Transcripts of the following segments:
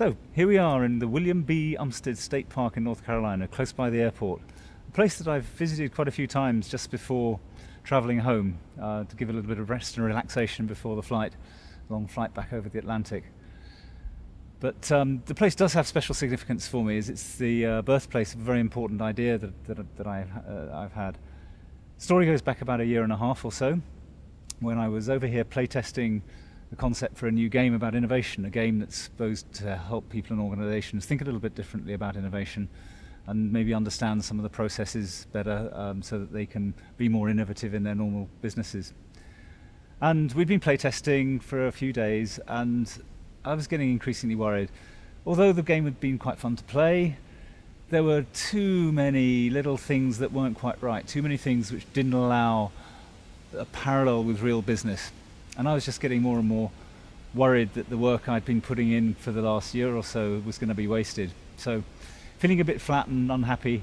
So here we are in the William B. Umstead State Park in North Carolina, close by the airport. A place that I've visited quite a few times just before travelling home to give a little bit of rest and relaxation before the flight, long flight back over the Atlantic. But the place does have special significance for me, as it's the birthplace of a very important idea that I've had. The story goes back about a year and a half or so, when I was over here playtesting the concept for a new game about innovation, a game that's supposed to help people and organisations think a little bit differently about innovation and maybe understand some of the processes better so that they can be more innovative in their normal businesses. And we'd been playtesting for a few days and I was getting increasingly worried. Although the game had been quite fun to play, there were too many little things that weren't quite right, too many things which didn't allow a parallel with real business. And I was just getting more and more worried that the work I'd been putting in for the last year or so was going to be wasted. So, feeling a bit flat and unhappy,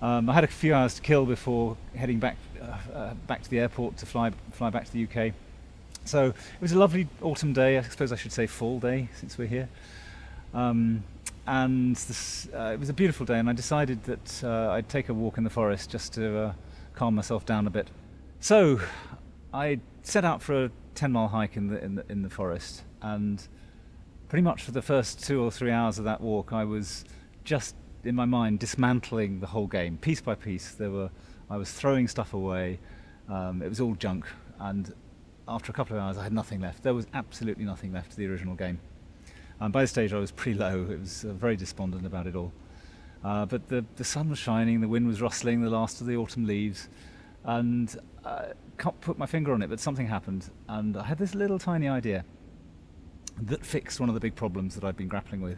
I had a few hours to kill before heading back to the airport to fly back to the UK. So it was a lovely autumn day, I suppose I should say fall day since we're here. And it was a beautiful day, and I decided that I'd take a walk in the forest just to calm myself down a bit. So I set out for a 10-mile hike in the forest, and pretty much for the first 2 or 3 hours of that walk I was just in my mind dismantling the whole game piece by piece. I was throwing stuff away, it was all junk, and after a couple of hours I had nothing left. There was absolutely nothing left of the original game. By this stage I was pretty low, it was very despondent about it all. But the sun was shining, the wind was rustling the last of the autumn leaves, and can't put my finger on it, but something happened, and I had this little tiny idea that fixed one of the big problems that I'd been grappling with.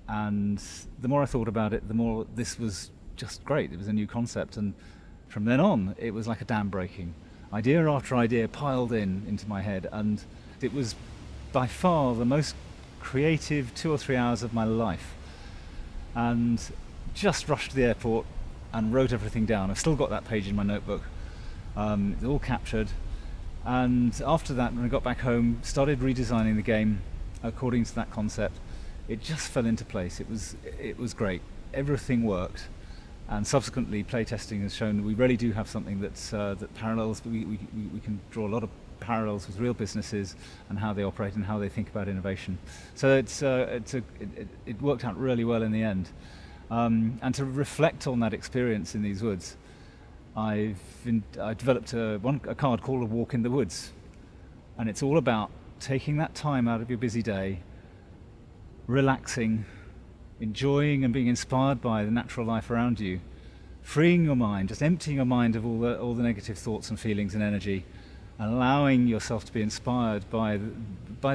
And the more I thought about it, the more this was just great. It was a new concept, and from then on it was like a dam breaking. Idea after idea piled into my head, and it was by far the most creative 2 or 3 hours of my life. And just rushed to the airport and wrote everything down. I've still got that page in my notebook. It's all captured, and after that, when I got back home, started redesigning the game according to that concept. It just fell into place. It was great. Everything worked, and subsequently playtesting has shown that we really do have something that parallels. We can draw a lot of parallels with real businesses and how they operate and how they think about innovation. So it worked out really well in the end. And to reflect on that experience in these woods, I developed a card called A Walk in the Woods, and it's all about taking that time out of your busy day, relaxing, enjoying and being inspired by the natural life around you, freeing your mind, just emptying your mind of all the negative thoughts and feelings and energy, and allowing yourself to be inspired by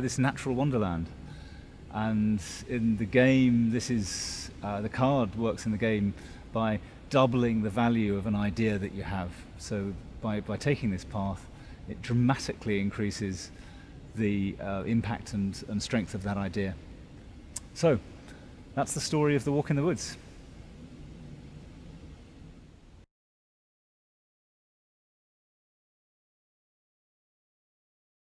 this natural wonderland. And in the game, this is the card works in the game by doubling the value of an idea that you have. So by taking this path, it dramatically increases the impact and strength of that idea. So that's the story of The Walk in the Woods.